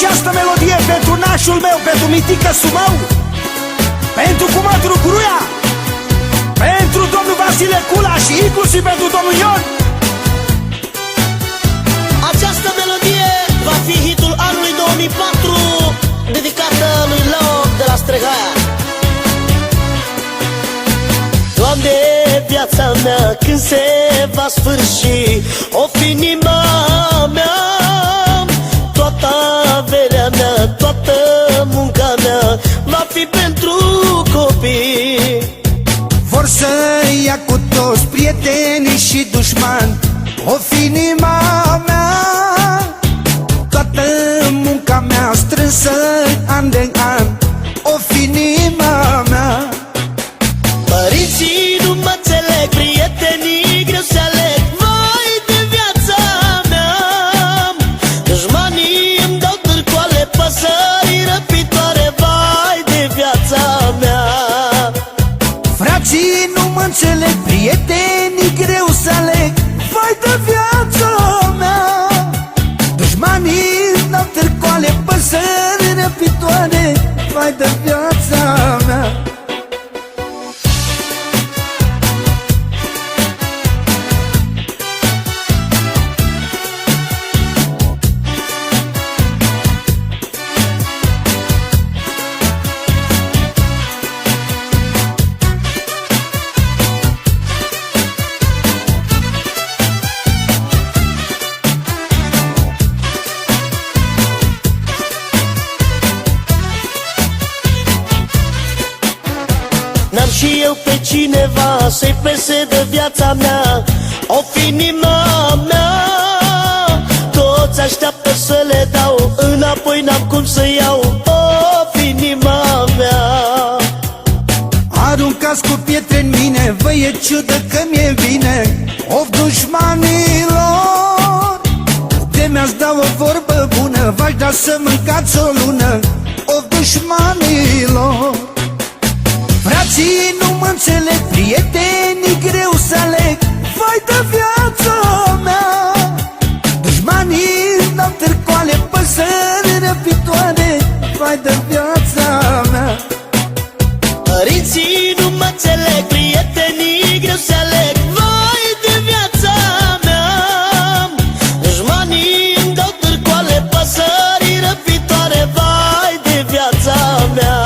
această melodie pentru nașul meu, pentru mitică Sumău, pentru cumătru Gruia, pentru domnul Vasile Cula și inclusiv pentru domnul Ion. Această melodie va fi hitul anului 2004, dedicată lui Leoc de la Strehaia. Doamne, viața mea când se va sfârși, o fi inima mea, toată averea mea, toată munca mea va fi pentru copii. Vor să ia cu toți prietenii și dușmani, o fi inima mea, toată munca mea strânsă an de an, o fi inima mea. Părinții nu mă înțeleg, prietenii greu se aleg, vai de viața mea. Dușmanii îmi dau târcoale, păsări răpitoare, vai de viața mea. Frații nu mă înțeleg, prietenii greu să aleg, vai de viața mea. Dușmanii îmi dau târcoale, păsări răpitoare, vai de viața mea. N-am și eu pe cineva să-i pese de viața mea, o fi inima mea. Toți așteaptă să le dau, înapoi n-am cum să iau, o fi inima mea. Aruncați cu pietre în mine, vă e ciudă că mi-e bine, of dușmanilor. De mi-ați da o vorbă bună, v-aș da să mâncați o lună, of dușmanilor. Frații nu mă înțeleg, prietenii greu să aleg, vai de viața mea. Dușmanii îmi dau târcoale, păsări răpitoare, vai de viața mea. Părinții nu mă înțeleg, prietenii greu se aleg, vai de viața mea. Dușmanii îmi dau târcoale, păsări răpitoare, vai de viața mea.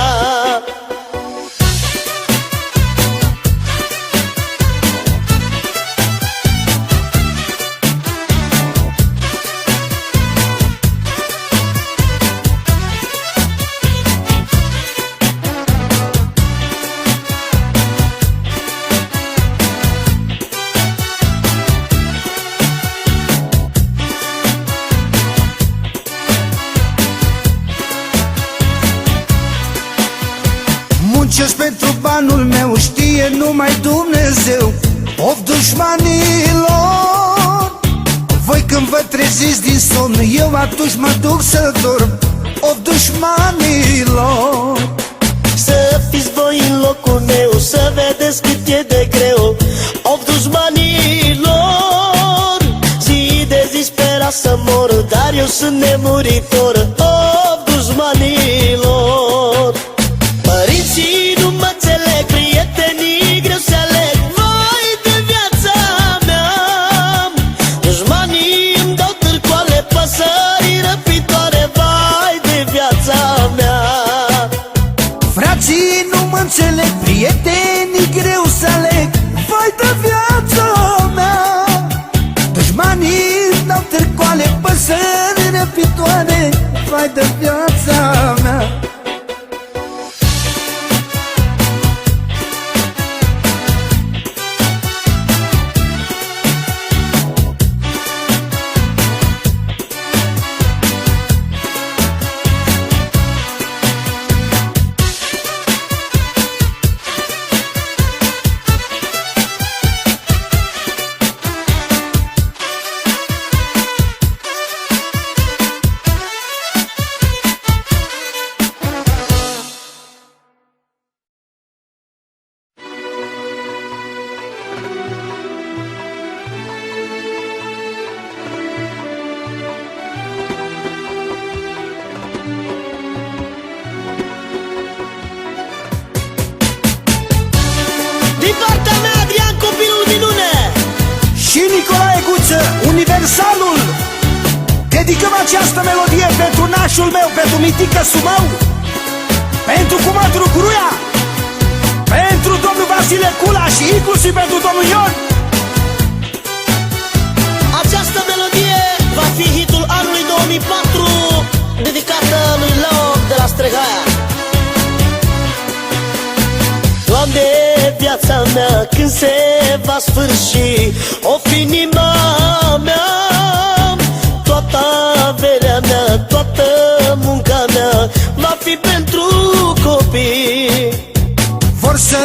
Muncesc pentru banul meu, știe numai Dumnezeu, of dușmanilor. Voi când vă treziți din somn, eu atunci mă duc să dorm, of dușmanilor. Să fiți voi în locul meu, să vedeți cât e de greu, of dușmanilor. Zi de zi spera să mor, dar eu sunt nemuritor, of dușmanilor. Părinții nu mă înțeleg, prietenii greu se aleg, vai de viața mea. Dușmanii îmi dau târcoale, păsări răpitoare, vai de viața mea. Frații nu mă înțeleg, prietenii greu să aleg, vai de viața mea. Dușmanii îmi dau târcoale, păsări răpitoare, vai Dedicăm această melodie pentru nașul meu, pentru mitică Sumău, pentru cumătru Gruia, pentru domnul Vasile Cula și inclusiv pentru domnul Ion. Această melodie va fi hitul anului 2004, dedicată lui Leo de la Stregaia. Doamne, viața mea când se va sfârși, o fi inima mea, toată averea mea, toată munca mea va fi pentru copii. Vor să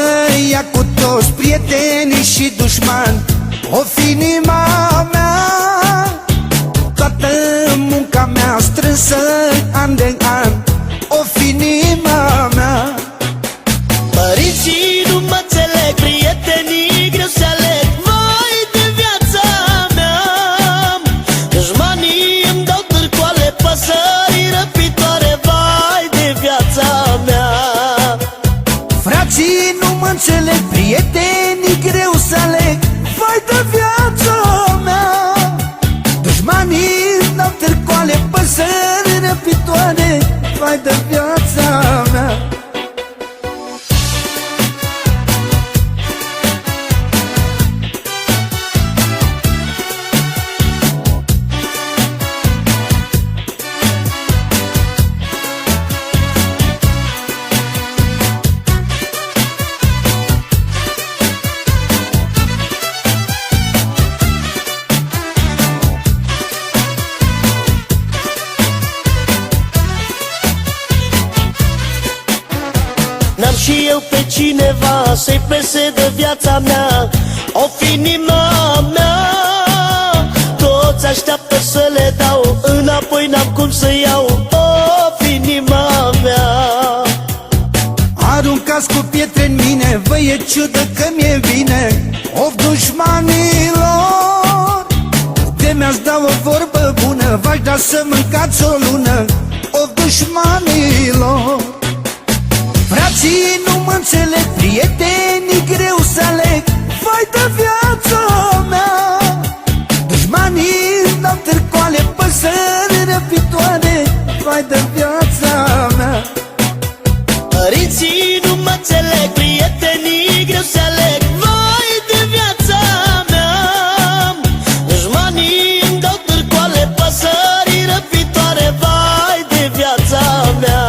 ia cu toți prietenii și dușmani, o fi inima mea, toată munca mea strânsă an de an, o fi inima mea. Părinții nu mă înțeleg, prietenii greu se aleg, vai de viața mea. Dușmanii îmi dau târcoale, păsări răpitoare, vai de viața mea. Frații nu mă înțeleg, prietenii greu să aleg, vai de viața mea. Dușmanii îmi dau târcoale, păsări răpitoare, vai de viața mea. N-am și eu pe cineva să-i pese de viața mea, o fi inima mea. Toți așteaptă să le dau, înapoi n-am cum să iau, o fi inima mea. Aruncați cu pietre în mine, vă e ciudă că mi-e bine, of dușmanilor. De mi-ați da o vorbă bună, v-aș da să mâncați o lună, of dușmanilor. Frații nu mă înțeleg, prietenii greu să aleg, vai de viața mea. Dușmanii îmi dau târcoale, păsări răpitoare, vai de viața mea. Părinții nu mă înțeleg, prietenii greu se aleg, vai de viața mea. Dușmanii îmi dau târcoale, păsări răpitoare, vai de viața mea.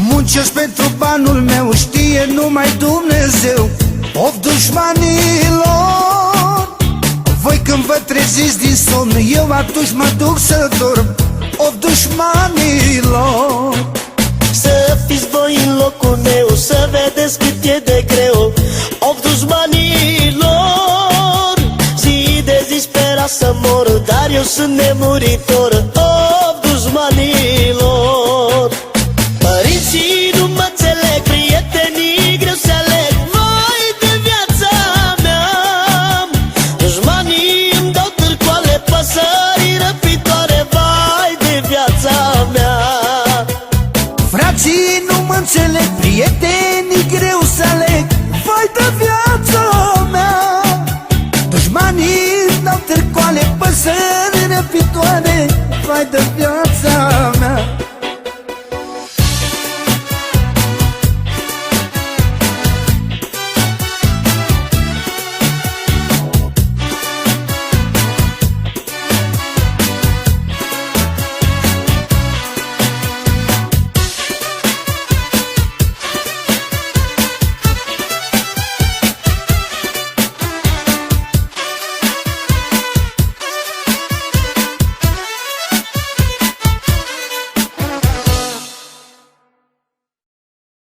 Muncesc pentru banul meu, știe numai Dumnezeu, of dușmanilor. Voi când vă treziți din somn, eu atunci mă duc să dorm, of dușmanilor. Să fiți voi în locul meu, să vedeți cât e de greu, of dușmanilor. Zi de zi spera să mor, dar eu sunt nemuritor, of dușmanilor. Părinții nu mă înțeleg, prietenii greu se aleg, vai de viața mea. Dușmanii îmi dau târcoale, păsări răpitoare, vai de viața mea. Frații nu mă înțeleg, prietenii greu să aleg, vai de viața mea. Dușmanii îmi dau târcoale, păsări răpitoare, vai de